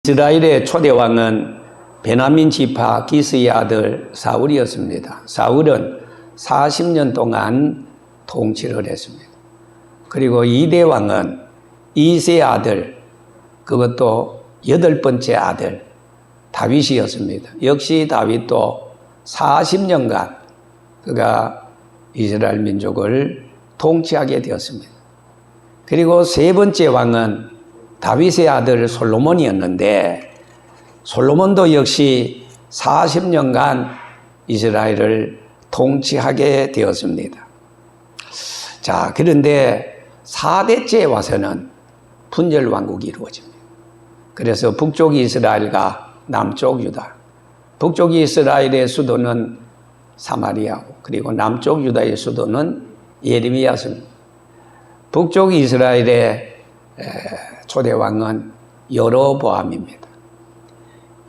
이스라엘의 초대 왕은 베냐민 지파 기스의 아들 사울이었습니다. 사울은 40년 동안 통치를 했습니다. 그리고 2대 왕은 이새의 아들, 그것도 8번째 아들 다윗이었습니다. 역시 다윗도 40년간 그가 이스라엘 민족을 통치하게 되었습니다. 그리고 3번째 왕은 다윗의 아들 솔로몬이었는데, 솔로몬도 역시 40년간 이스라엘을 통치하게 되었습니다. 자, 그런데 4대째 와서는 분열왕국이 이루어집니다. 그래서 북쪽 이스라엘과 남쪽 유다, 북쪽 이스라엘의 수도는 사마리아고, 그리고 남쪽 유다의 수도는 예리미야입니다. 북쪽 이스라엘의 초대 왕은 여로보암입니다.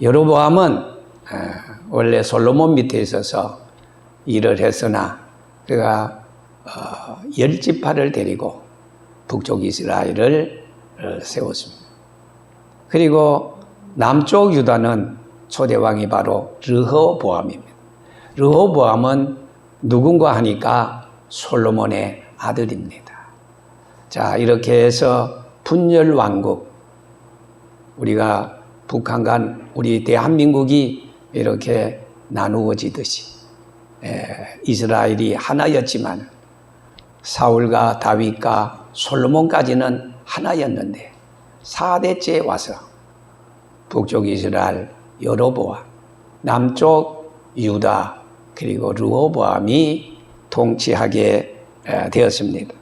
여로보암은 원래 솔로몬 밑에 있어서 일을 했으나 그가 10지파를 데리고 북쪽 이스라엘을 세웠습니다. 그리고 남쪽 유다는 초대 왕이 바로 르호보암입니다. 르호보암은 누군가 하니까 솔로몬의 아들입니다. 자, 이렇게 해서 분열왕국, 우리가 북한과 우리 대한민국이 이렇게 나누어지듯이 이스라엘이 하나였지만 사울과 다윗과 솔로몬까지는 하나였는데 4대째 와서 북쪽 이스라엘 여로보암, 남쪽 유다, 그리고 르호보암이 통치하게 되었습니다.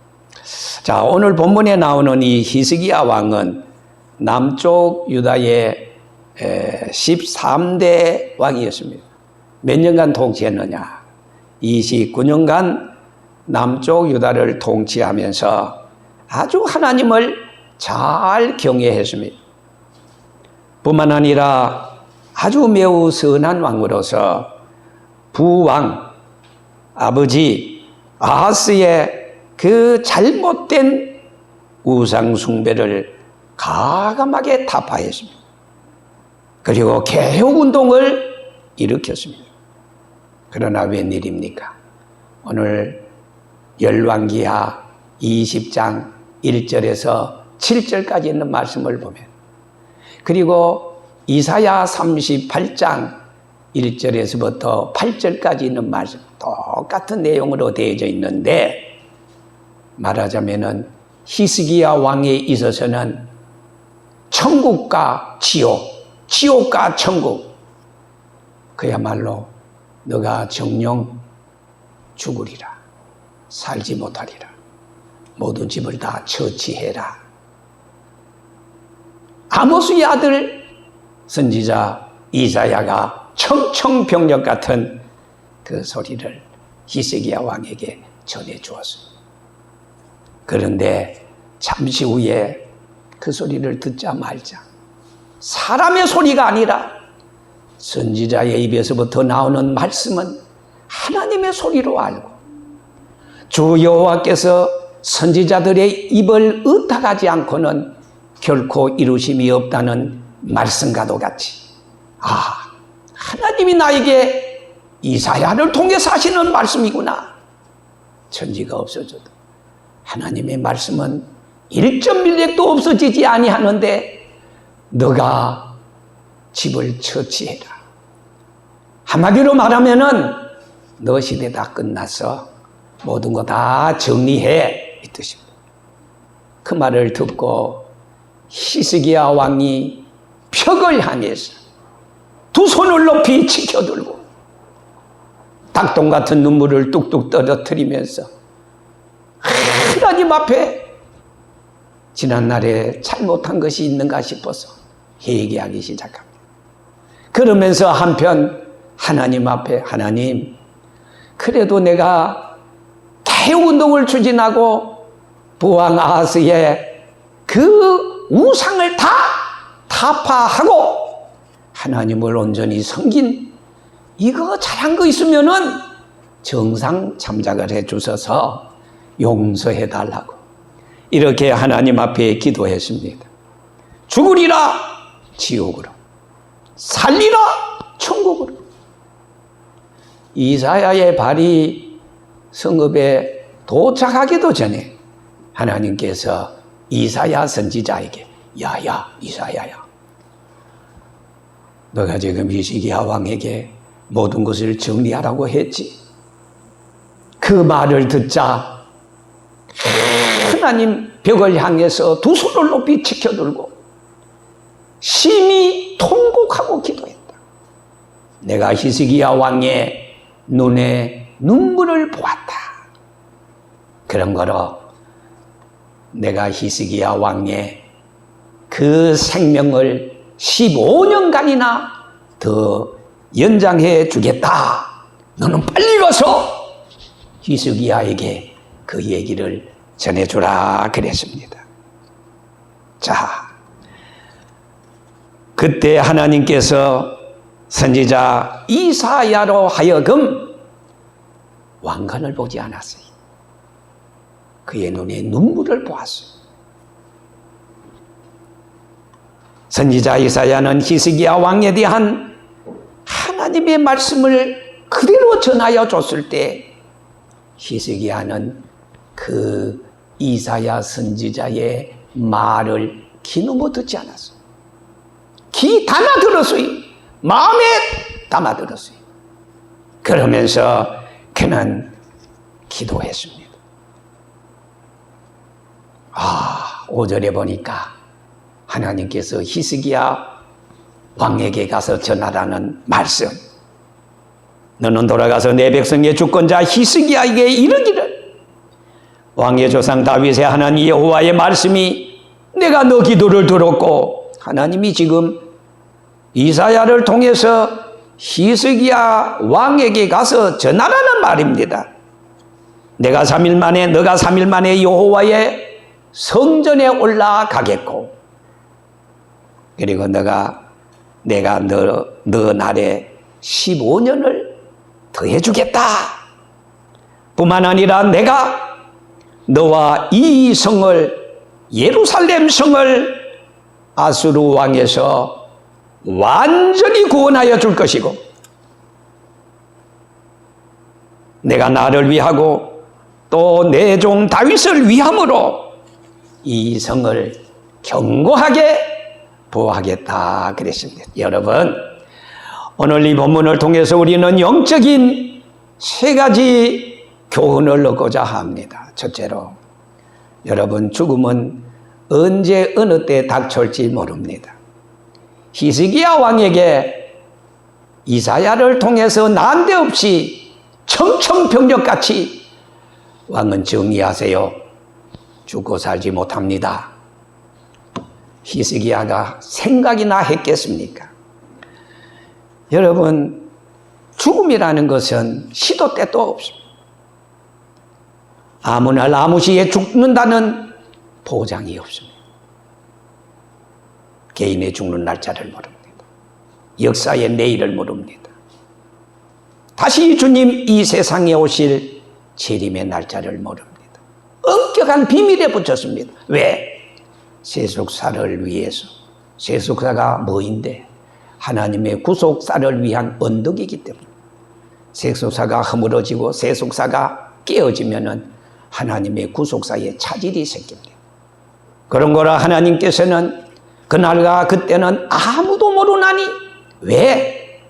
자, 오늘 본문에 나오는 이 히스기야 왕은 남쪽 유다의 13대 왕이었습니다. 몇 년간 통치했느냐? 29년간 남쪽 유다를 통치하면서 아주 하나님을 잘 경외했습니다. 뿐만 아니라 아주 매우 선한 왕으로서 부왕 아버지 아하스의 그 잘못된 우상 숭배를 가감하게 타파했습니다. 그리고 개혁운동을 일으켰습니다. 그러나 웬일입니까? 오늘 열왕기하 20장 1절에서 7절까지 있는 말씀을 보면, 그리고 이사야 38장 1절에서부터 8절까지 있는 말씀, 똑같은 내용으로 되어져 있는데, 말하자면은 히스기야 왕에 있어서는 천국과 지옥, 지옥과 천국, 그야말로 너가 정령 죽으리라, 살지 못하리라, 모든 집을 다 처치해라. 아모스의 아들 선지자 이사야가 청청병력 같은 그 소리를 히스기야 왕에게 전해주었습니다. 그런데 잠시 후에 그 소리를 듣자 말자 사람의 소리가 아니라 선지자의 입에서부터 나오는 말씀은 하나님의 소리로 알고, 주 여호와께서 선지자들의 입을 의탁하지 않고는 결코 이루심이 없다는 말씀과도 같이, 하나님이 나에게 이사야를 통해서 하시는 말씀이구나. 천지가 없어져도 하나님의 말씀은 1.1획도 없어지지 아니하는데 너가 집을 처치해라. 한마디로 말하면은 너 시대 다 끝났어. 모든 거 다 정리해, 이 뜻입니다. 그 말을 듣고 히스기야 왕이 벽을 향해서 두 손을 높이 치켜들고 닭똥 같은 눈물을 뚝뚝 떨어뜨리면서 하나님 앞에 지난날에 잘못한 것이 있는가 싶어서 회개하기 시작합니다. 그러면서 한편 하나님 앞에, 하나님, 그래도 내가 개혁운동을 추진하고 부왕 아하스의 그 우상을 다 타파하고 하나님을 온전히 섬긴 이거 잘한 거 있으면은 정상 참작을 해 주셔서 용서해 달라고 이렇게 하나님 앞에 기도했습니다. 죽으리라 지옥으로, 살리라 천국으로. 이사야의 발이 성읍에 도착하기도 전에 하나님께서 이사야 선지자에게 야야 이사야야, 너가 지금 히스기야 왕에게 모든 것을 정리하라고 했지. 그 말을 듣자 하나님 벽을 향해서 두 손을 높이 치켜들고 심히 통곡하고 기도했다. 내가 히스기야 왕의 눈에 눈물을 보았다. 그런 거로 내가 히스기야 왕의 그 생명을 15년간이나 더 연장해 주겠다. 너는 빨리 가서 히스기야에게 그 얘기를 전해주라 그랬습니다. 자, 그때 하나님께서 선지자 이사야로 하여금 왕관을 보지 않았어요. 그의 눈에 눈물을 보았어요. 선지자 이사야는 히스기야 왕에 대한 하나님의 말씀을 그대로 전하여 줬을 때 히스기야는 그 이사야 선지자의 말을 귀넘어 듣지 않았어요. 귀 담아 들었어요. 마음에 담아 들었어요. 그러면서 그는 기도했습니다. 5절에 보니까 하나님께서 히스기야 왕에게 가서 전하라는 말씀. 너는 돌아가서 내 백성의 주권자 히스기야에게 이르기를, 왕의 조상 다윗의 하나님 여호와의 말씀이 내가 너 기도를 들었고, 하나님이 지금 이사야를 통해서 히스기야 왕에게 가서 전하라는 말입니다. 너가 3일 만에 여호와의 성전에 올라가겠고, 그리고 내가 너 날에 15년을 더해주겠다. 뿐만 아니라 내가 너와 이 성을, 예루살렘 성을 아수르 왕에서 완전히 구원하여 줄 것이고, 내가 나를 위하고 또 내 종 다윗을 위함으로 이 성을 견고하게 보호하겠다 그랬습니다. 여러분, 오늘 이 본문을 통해서 우리는 영적인 3가지 교훈을 얻고자 합니다. 첫째로, 여러분, 죽음은 언제 어느 때 닥쳐올지 모릅니다. 히스기야 왕에게 이사야를 통해서 난데없이 청천벽력같이 왕은 정리하세요. 죽고 살지 못합니다. 히스기야가 생각이나 했겠습니까? 여러분, 죽음이라는 것은 시도 때도 없습니다. 아무 날 아무 시에 죽는다는 보장이 없습니다. 개인의 죽는 날짜를 모릅니다. 역사의 내일을 모릅니다. 다시 주님 이 세상에 오실 재림의 날짜를 모릅니다. 엄격한 비밀에 붙였습니다. 왜? 세속사를 위해서. 세속사가 뭐인데? 하나님의 구속사를 위한 언덕이기 때문에. 세속사가 허물어지고 세속사가 깨어지면은 하나님의 구속사에 차질이 생깁니다. 그런 거라 하나님께서는 그날과 그때는 아무도 모르나니 왜?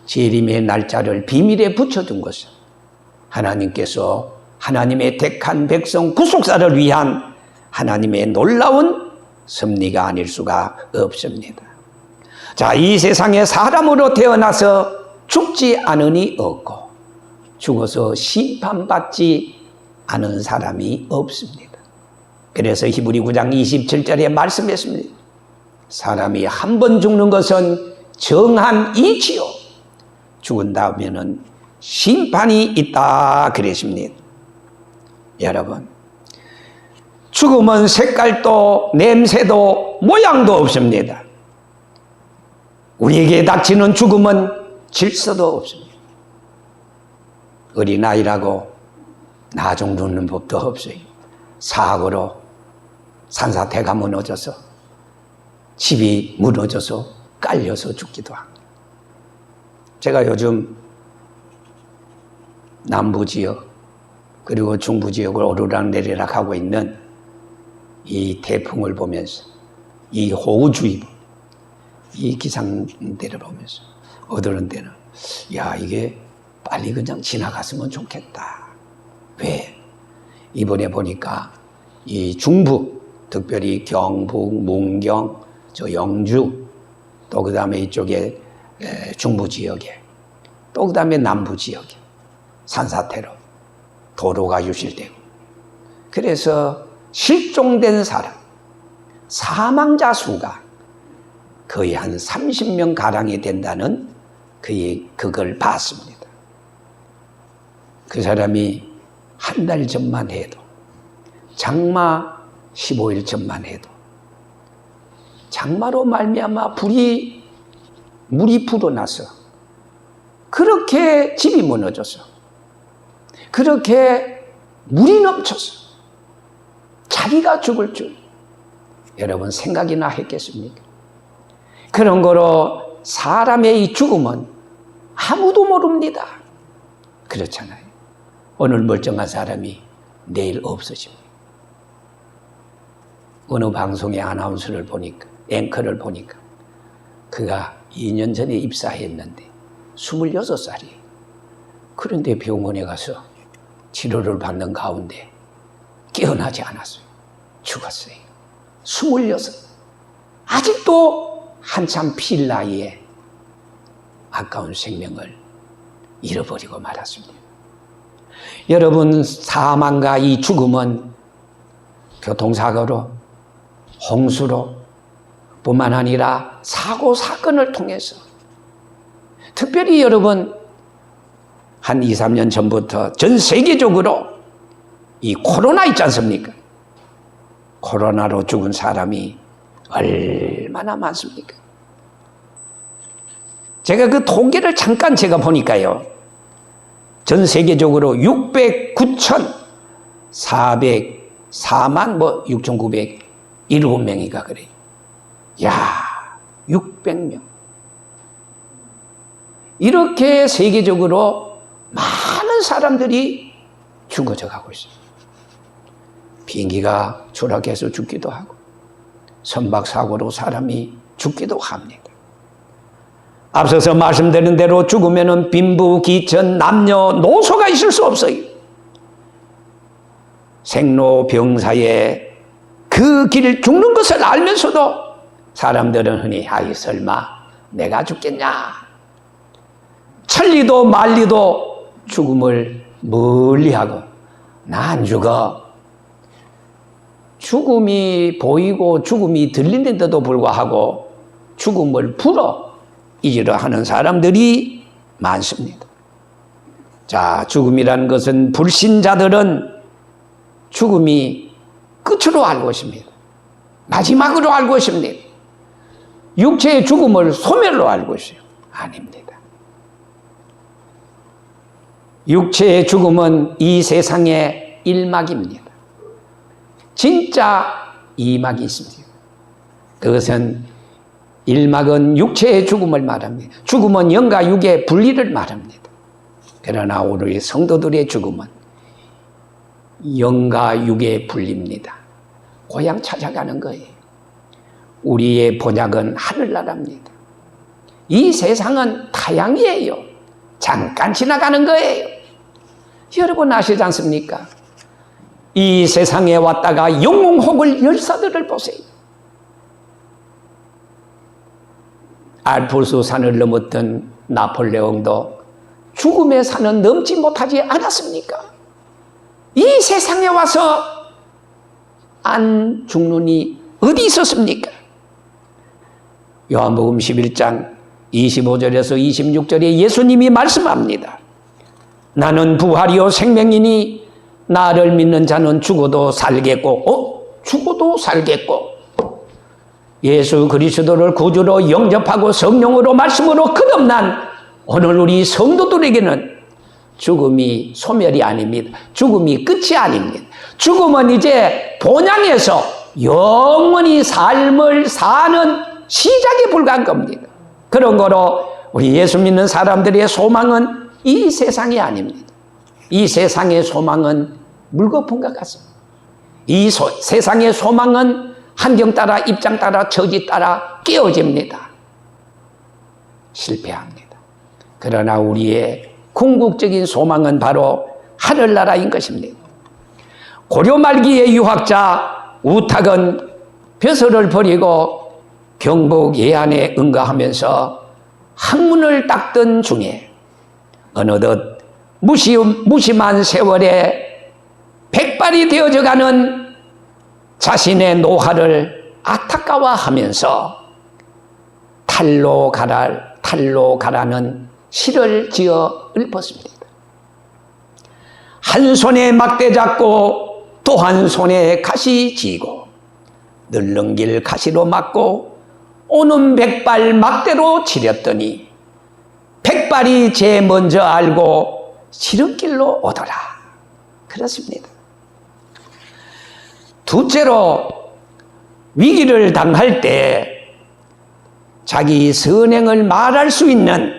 재림의 날짜를 비밀에 붙여둔 것은 하나님께서 하나님의 택한 백성 구속사를 위한 하나님의 놀라운 섭리가 아닐 수가 없습니다. 자, 이 세상에 사람으로 태어나서 죽지 않으니 없고 죽어서 심판받지 않은 사람이 없습니다. 그래서 히브리 9장 27절에 말씀했습니다. 사람이 한 번 죽는 것은 정한 이치요, 죽은 다음에는 심판이 있다 그랬습니다. 여러분, 죽음은 색깔도 냄새도 모양도 없습니다. 우리에게 닥치는 죽음은 질서도 없습니다. 어린아이라고 나중 눕는 법도 없어요. 사고로 산사태가 무너져서 집이 무너져서 깔려서 죽기도 합니다. 제가 요즘 남부지역 그리고 중부지역을 오르락내리락 하고 있는 이 태풍을 보면서, 이 호우주의보, 이 기상대를 보면서 어떤 때는 야, 이게 빨리 그냥 지나갔으면 좋겠다. 왜? 이번에 보니까 이 중부, 특별히 경북, 문경, 저 영주, 또 그 다음에 이쪽에 중부 지역에, 또 그 다음에 남부 지역에 산사태로 도로가 유실되고, 그래서 실종된 사람, 사망자 수가 거의 한 30명 가량이 된다는 그걸 봤습니다. 그 사람이 한 달 전만 해도, 장마 15일 전만 해도 장마로 말미암아 물이 불어나서 그렇게 집이 무너져서 그렇게 물이 넘쳐서 자기가 죽을 줄 여러분 생각이나 했겠습니까? 그런 거로 사람의 이 죽음은 아무도 모릅니다. 그렇잖아요. 오늘 멀쩡한 사람이 내일 없어집니다. 어느 방송의 아나운서를 보니까, 앵커를 보니까 그가 2년 전에 입사했는데 26살이에요. 그런데 병원에 가서 치료를 받는 가운데 깨어나지 않았어요. 죽었어요. 26. 아직도 한참 필 나이에 아까운 생명을 잃어버리고 말았습니다. 여러분, 사망과 이 죽음은 교통사고로, 홍수로 뿐만 아니라 사고, 사건을 통해서, 특별히 여러분 한 2, 3년 전부터 전 세계적으로 이 코로나 있지 않습니까? 코로나로 죽은 사람이 얼마나 많습니까? 제가 그 통계를 잠깐 제가 보니까요, 전 세계적으로 609,404만 6,907명이가 그래요. 야, 600명. 이렇게 세계적으로 많은 사람들이 죽어져 가고 있어요. 비행기가 추락해서 죽기도 하고, 선박사고로 사람이 죽기도 합니다. 앞서서 말씀드린 대로 죽으면은 빈부, 기천, 남녀, 노소가 있을 수 없어요. 생로병사의 그 길 죽는 것을 알면서도 사람들은 흔히 아이 설마 내가 죽겠냐, 천리도 만리도 죽음을 멀리하고 나 안 죽어, 죽음이 보이고 죽음이 들리는데도 불구하고 죽음을 불어 잊으려 하는 사람들이 많습니다. 자, 죽음이라는 것은 불신자들은 죽음이 끝으로 알고 있습니다. 마지막으로 알고 있습니다. 육체의 죽음을 소멸로 알고 있어요. 아닙니다. 육체의 죽음은 이 세상의 1막입니다. 진짜 2막이 있습니다. 그것은 1막은 육체의 죽음을 말합니다. 죽음은 영과 육의 분리를 말합니다. 그러나 우리 성도들의 죽음은 영과 육의 분리입니다. 고향 찾아가는 거예요. 우리의 본향은 하늘나라입니다. 이 세상은 타향이에요. 잠깐 지나가는 거예요. 여러분 아시지 않습니까? 이 세상에 왔다가 영웅혹을 열사들을 보세요. 알프스 산을 넘었던 나폴레옹도 죽음의 산은 넘지 못하지 않았습니까? 이 세상에 와서 안 죽는 이 어디 있었습니까? 요한복음 11장 25절에서 26절에 예수님이 말씀합니다. 나는 부활이요 생명이니 나를 믿는 자는 죽어도 살겠고, 죽어도 살겠고, 예수 그리스도를 구주로 영접하고 성령으로 말씀으로 거듭난 오늘 우리 성도들에게는 죽음이 소멸이 아닙니다. 죽음이 끝이 아닙니다. 죽음은 이제 본향에서 영원히 삶을 사는 시작에 불과한 겁니다. 그런 거로 우리 예수 믿는 사람들의 소망은 이 세상이 아닙니다. 이 세상의 소망은 물거품과 같습니다. 이 세상의 소망은 환경 따라, 입장 따라, 처지 따라 깨어집니다. 실패합니다. 그러나 우리의 궁극적인 소망은 바로 하늘나라인 것입니다. 고려 말기의 유학자 우탁은 벼슬을 버리고 경북 예안에 응가하면서 학문을 닦던 중에 어느덧 무심한 세월에 백발이 되어져가는 자신의 노화를 안타까워하면서 탈로 가라는 시를 지어 읊었습니다. 한 손에 막대 잡고 또 한 손에 가시 쥐고 늘렁길 가시로 맞고 오는 백발 막대로 치렸더니 백발이 제 먼저 알고 지름길로 오더라. 그렇습니다. 둘째로 위기를 당할 때 자기 선행을 말할 수 있는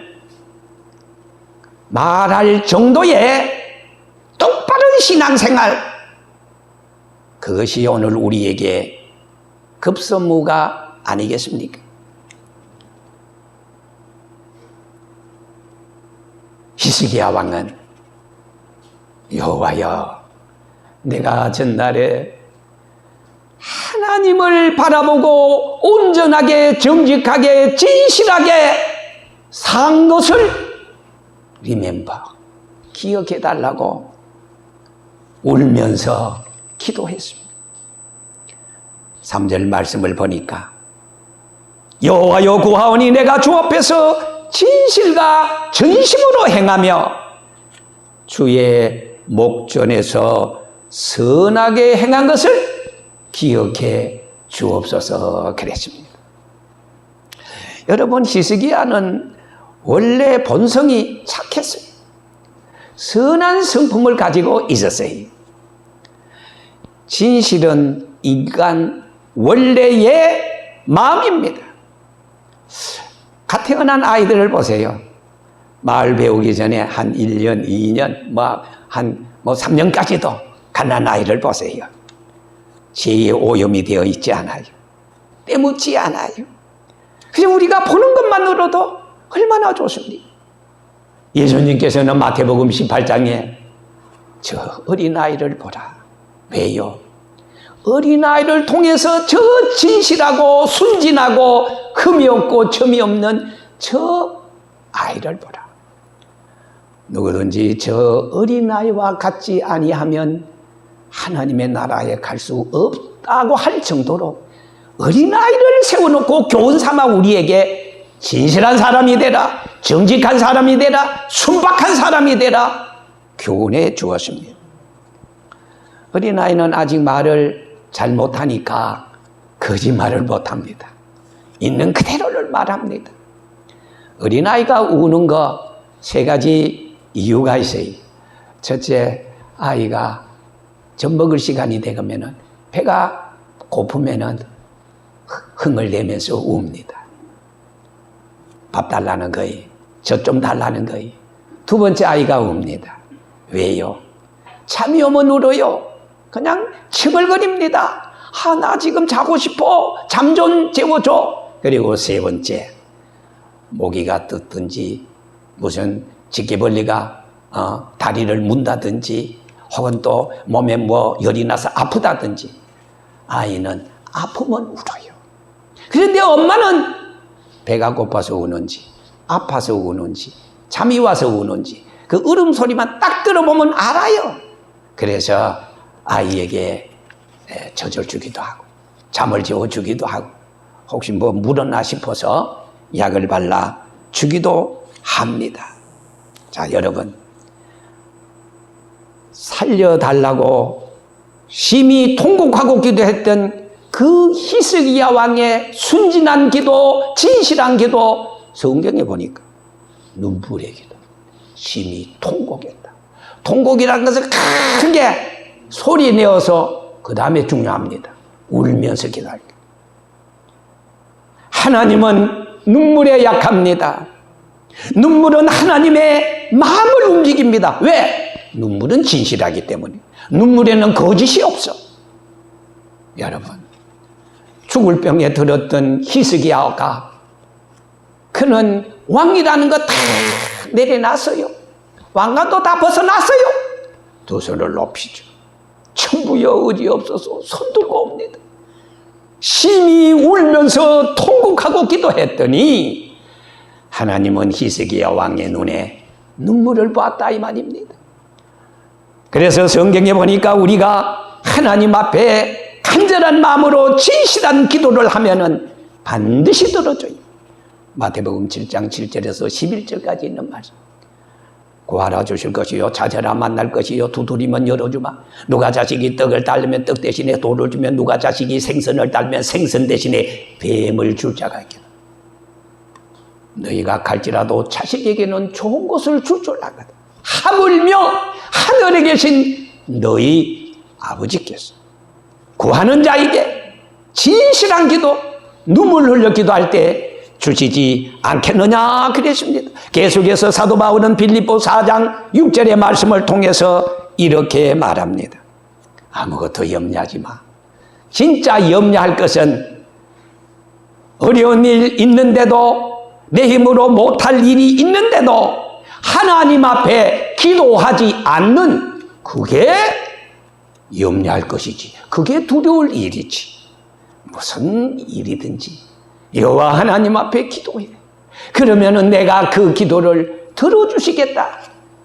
말할 정도의 똑바른 신앙생활, 그것이 오늘 우리에게 급선무가 아니겠습니까? 히스기야 왕은 여호와여, 내가 전날에 하나님을 바라보고 온전하게 정직하게 진실하게 산 것을 기억해 달라고 울면서 기도했습니다. 3절 말씀을 보니까 여호와여 구하오니 내가 주 앞에서 진실과 전심으로 행하며 주의 목전에서 선하게 행한 것을 기억해 주옵소서 그랬습니다. 여러분, 히스기야는 원래 본성이 착했어요. 선한 성품을 가지고 있었어요. 진실은 인간 원래의 마음입니다. 갓 태어난 아이들을 보세요. 말 배우기 전에 한 1년, 2년, 3년까지도 갓난 아이를 보세요. 죄에 오염이 되어 있지 않아요. 때묻지 않아요. 그냥 우리가 보는 것만으로도 얼마나 좋습니까? 예수님께서는 마태복음 18장에 저 어린아이를 보라. 왜요? 어린아이를 통해서 저 진실하고 순진하고 흠이 없고 점이 없는 저 아이를 보라. 누구든지 저 어린아이와 같지 아니하면 하나님의 나라에 갈 수 없다고 할 정도로 어린아이를 세워놓고 교훈 삼아 우리에게 진실한 사람이 되라, 정직한 사람이 되라, 순박한 사람이 되라 교훈해 주었습니다. 어린아이는 아직 말을 잘 못하니까 거짓말을 못합니다. 있는 그대로를 말합니다. 어린아이가 우는 거 3가지 이유가 있어요. 첫째, 아이가 젖 먹을 시간이 되면은 배가 고프면은 흥을 내면서 웁니다. 밥 달라는 거예요. 젖 좀 달라는 거예요. 2번째, 아이가 웁니다. 왜요? 잠이 오면 울어요. 그냥 칭얼거립니다. 나 지금 자고 싶어. 잠 좀 재워줘. 그리고 3번째, 모기가 뜯든지 무슨 집게벌레가 다리를 문다든지 혹은 또 몸에 열이 나서 아프다든지 아이는 아프면 울어요. 그런데 엄마는 배가 고파서 우는지 아파서 우는지 잠이 와서 우는지 그 울음소리만 딱 들어보면 알아요. 그래서 아이에게 젖을 주기도 하고 잠을 재워주기도 하고 혹시 물었나 싶어서 약을 발라 주기도 합니다. 자, 여러분, 살려달라고 심히 통곡하고 기도했던 그 히스기야 왕의 순진한 기도, 진실한 기도, 성경에 보니까 눈물의 기도, 심히 통곡했다. 통곡이라는 것을 크게 소리 내어서 그 다음에 중요합니다. 울면서 기도할 때. 하나님은 눈물에 약합니다. 눈물은 하나님의 마음을 움직입니다. 왜? 눈물은 진실하기 때문에. 눈물에는 거짓이 없어. 여러분, 죽을 병에 들었던 히스기야가 그는 왕이라는 거 다 내려놨어요. 왕관도 다 벗어났어요. 두 손을 높이죠. 천부여 의지 없어서 손 들고 옵니다. 심히 울면서 통곡하고 기도했더니 하나님은 히스기야 왕의 눈에 눈물을 보았다 이 말입니다. 그래서 성경에 보니까 우리가 하나님 앞에 간절한 마음으로 진실한 기도를 하면은 반드시 들어줘요. 마태복음 7장 7절에서 11절까지 있는 말씀. 구하라 주실 것이요, 찾아라 만날 것이요, 두드리면 열어주마. 누가 자식이 떡을 달면 떡 대신에 돌을 주면, 누가 자식이 생선을 달면 생선 대신에 뱀을 줄 자가 있겠다. 너희가 갈지라도 자식에게는 좋은 것을 줄 줄 알거든. 하물며 하늘에 계신 너희 아버지께서 구하는 자에게 진실한 기도, 눈물 흘려 기도할 때 주시지 않겠느냐 그랬습니다. 계속해서 사도 바울은 빌립보 4장 6절의 말씀을 통해서 이렇게 말합니다. 아무것도 염려하지 마. 진짜 염려할 것은 어려운 일 있는데도, 내 힘으로 못할 일이 있는데도 하나님 앞에 기도하지 않는, 그게 염려할 것이지. 그게 두려울 일이지. 무슨 일이든지 여호와 하나님 앞에 기도해. 그러면은 내가 그 기도를 들어주시겠다.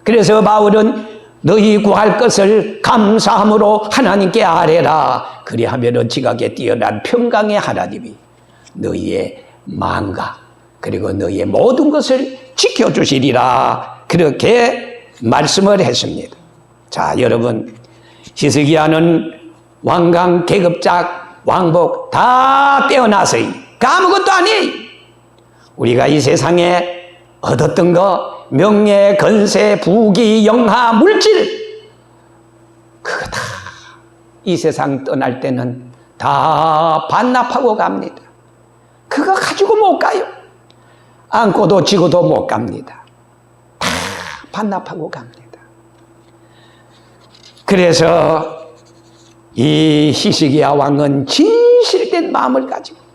그래서 바울은 너희 구할 것을 감사함으로 하나님께 아뢰라. 그리하면은 지각에 뛰어난 평강의 하나님이 너희의 마음과 그리고 너희의 모든 것을 지켜주시리라. 그렇게 말씀을 했습니다. 자, 여러분, 히스기야는 왕관, 계급작, 왕복 다 떼어놨어요. 아무것도 아니. 우리가 이 세상에 얻었던 거, 명예, 건세, 부귀, 영화, 물질, 그거 다 이 세상 떠날 때는 다 반납하고 갑니다. 그거 가지고 못 가요. 안고도 지고도 못 갑니다. 다 반납하고 갑니다. 그래서 이 히스기야 왕은 진실된 마음을 가지고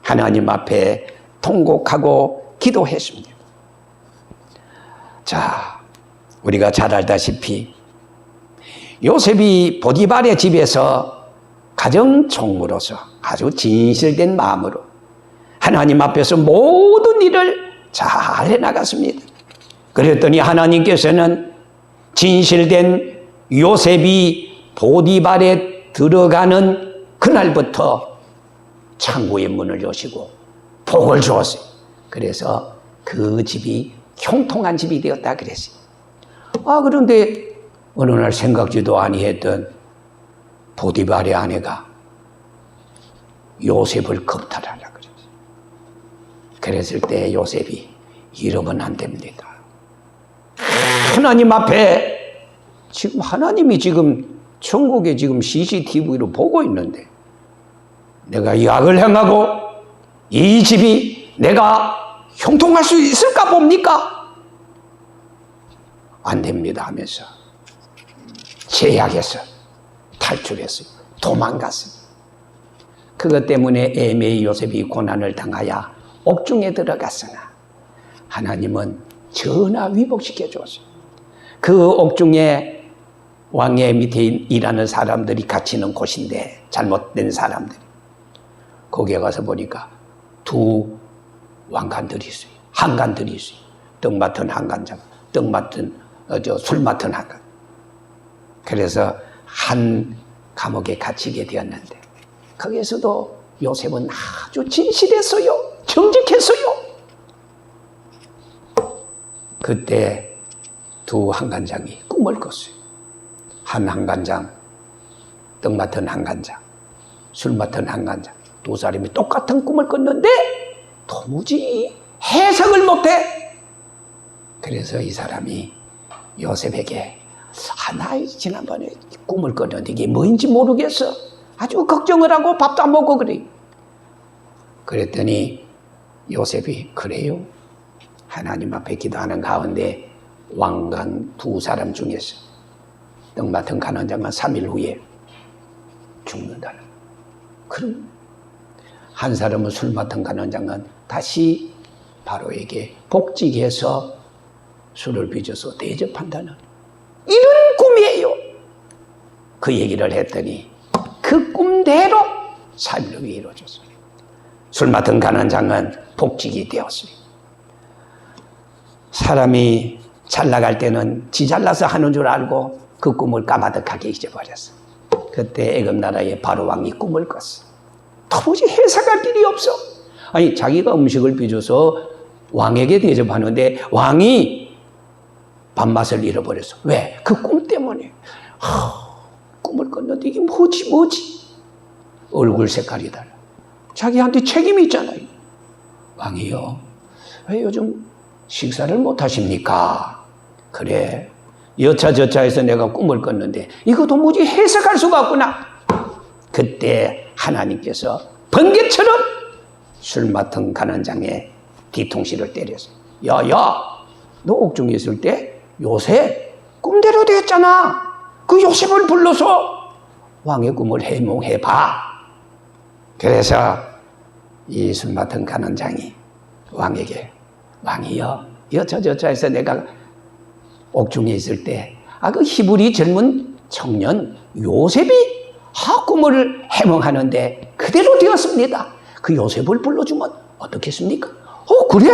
하나님 앞에 통곡하고 기도했습니다. 자, 우리가 잘 알다시피 요셉이 보디발의 집에서 가정총무로서 아주 진실된 마음으로 하나님 앞에서 모든 일을 잘 해나갔습니다. 그랬더니 하나님께서는 진실된 요셉이 보디발에 들어가는 그날부터 창고의 문을 여시고 복을 주었어요. 그래서 그 집이 형통한 집이 되었다 그랬어요. 그런데 어느 날 생각지도 아니했던 보디발의 아내가 요셉을 겁탈하라 그랬어요. 그랬을 때 요셉이 이러면 안 됩니다. 하나님 앞에 지금 하나님이 지금 천국에 지금 CCTV로 보고 있는데 내가 이 악을 행하고 이 집이 내가 형통할 수 있을까 봅니까? 안 됩니다 하면서 제약에서 탈출했어요. 도망갔어요. 그것 때문에 애매히 요셉이 고난을 당하여 옥중에 들어갔으나 하나님은 전하 위복시켜 줬어요. 그 옥중에 왕의 밑에 일하는 사람들이 갇히는 곳인데, 잘못된 사람들이 거기에 가서 보니까 두 왕관들이 있어요. 한관들이 있어요. 떡 맡은 한관장, 술 맡은 한관. 그래서 한 감옥에 갇히게 되었는데 거기에서도 요셉은 아주 진실했어요. 정직했어요. 그때 두 한관장이 꿈을 꿨어요. 한 한관장, 떡 맡은 한관장, 술 맡은 한관장, 두 사람이 똑같은 꿈을 꿨는데 도무지 해석을 못해. 그래서 이 사람이 요셉에게 나 지난번에 꿈을 꿨는데 이게 뭐인지 모르겠어. 아주 걱정을 하고 밥도 안 먹고 그래. 그랬더니 요셉이 그래요? 하나님 앞에 기도하는 가운데 왕관 두 사람 중에서 떡 맡은 간원장은 3일 후에 죽는다는. 그럼 한 사람은 술 맡은 간원장은 다시 바로에게 복직해서 술을 빚어서 대접한다는 이런 꿈이에요. 그 얘기를 했더니 그 꿈대로 3일 후에 이루어졌어요. 술 맡은 간원장은 복직이 되었어요. 사람이 잘 나갈 때는 지 잘나서 하는 줄 알고 그 꿈을 까마득하게 잊어버렸어. 그때 애굽 나라의 바로 왕이 꿈을 꿨어. 도무지 해석할 길이 없어. 아니, 자기가 음식을 빚어서 왕에게 대접하는데 왕이 밥맛을 잃어버렸어. 왜? 그 꿈 때문에. 꿈을 꿨는데 이게 뭐지? 얼굴 색깔이 달라. 자기한테 책임이 있잖아요. 왕이요, 왜 요즘 식사를 못 하십니까? 그래, 여차저차해서 내가 꿈을 꿨는데 이거 도무지 해석할 수가 없구나. 그때 하나님께서 번개처럼 술 맡은 간원장의 뒤통수를 때렸어요. 야야, 너 옥중에 있을 때 요셉 꿈대로 되었잖아. 그 요셉을 불러서 왕의 꿈을 해몽해봐. 그래서 이 술 맡은 간원장이 왕에게, 왕이여, 여차저차해서 내가 옥중에 있을 때 그 히브리 젊은 청년 요셉이 꿈을 해몽하는데 그대로 되었습니다. 그 요셉을 불러주면 어떻겠습니까? 그래?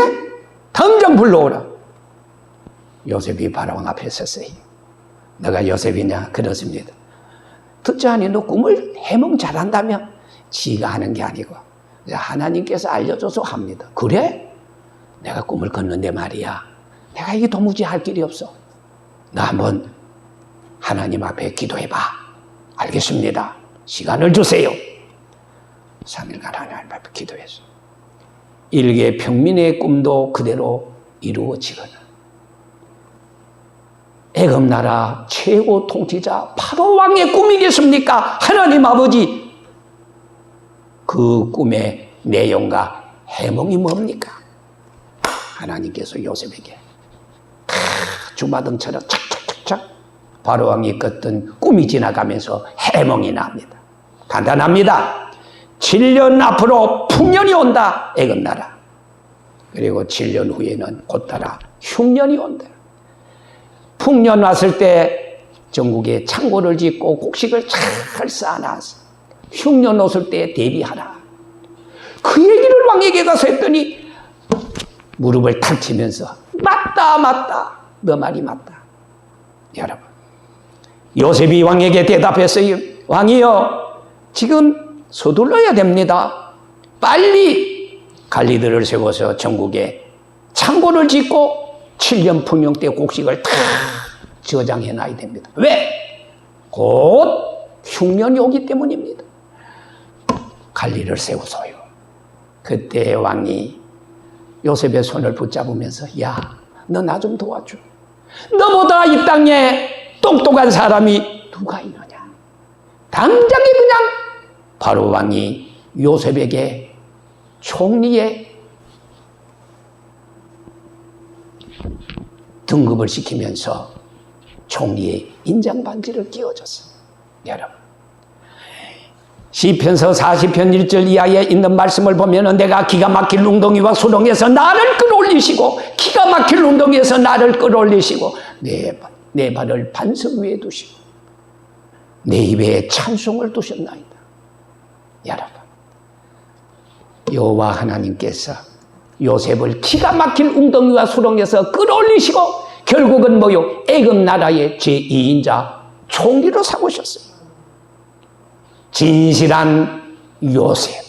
당장 불러오라. 요셉이 바로왕 앞에 섰어요. 너가 요셉이냐? 그렇습니다. 듣자하니 너 꿈을 해몽 잘한다며? 지가 하는 게 아니고 하나님께서 알려줘서 합니다. 그래? 내가 꿈을 꿨는데 말이야, 내가 이게 도무지 할 길이 없어. 너 한번 하나님 앞에 기도해봐. 알겠습니다. 시간을 주세요. 3일간 하나님 앞에 기도했어. 일개 평민의 꿈도 그대로 이루어지거나 애굽 나라 최고 통치자 바로 왕의 꿈이겠습니까? 하나님 아버지, 그 꿈의 내용과 해몽이 뭡니까? 하나님께서 요셉에게 주마등처럼 착착착착 바로 왕이 꿨던 꿈이 지나가면서 해몽이 납니다. 간단합니다. 7년 앞으로 풍년이 온다, 애굽 나라. 그리고 7년 후에는 곧따라 흉년이 온다. 풍년 왔을 때 전국에 창고를 짓고 곡식을 잘 쌓아놨어. 흉년 왔을 때 대비하라. 그 얘기를 왕에게 가서 했더니 무릎을 탁 치면서 맞다, 너 말이 맞다. 여러분, 요셉이 왕에게 대답했어요. 왕이여, 지금 서둘러야 됩니다. 빨리 관리들을 세워서 전국에 창고를 짓고 7년 풍년 때 곡식을 다 저장해 놔야 됩니다. 왜? 곧 흉년이 오기 때문입니다. 관리를 세워서요. 그때 왕이 요셉의 손을 붙잡으면서, 야, 너 나 좀 도와줘. 너보다 이 땅에 똑똑한 사람이 누가 있느냐. 당장에 그냥 바로 왕이 요셉에게 총리의 등급을 시키면서 총리의 인장반지를 끼워줬어. 여러분, 시편서 40편 1절 이하에 있는 말씀을 보면 내가 기가 막힐 웅덩이와 수렁에서 나를 끌어올리시고 기가 막힐 웅덩이에서 나를 끌어올리시고 내 발을 반석 위에 두시고 내 입에 찬송을 두셨나이다. 여러분, 여호와 하나님께서 요셉을 기가 막힐 웅덩이와 수렁에서 끌어올리시고 결국은 뭐요? 애굽 나라의 제2인자 총리로 삼으셨어요. 진실한 요셉,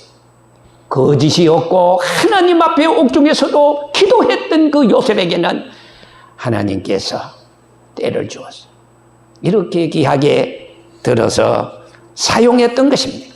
거짓이 없고 하나님 앞에 옥중에서도 기도했던 그 요셉에게는 하나님께서 때를 주었어요. 이렇게 귀하게 들어서 사용했던 것입니다.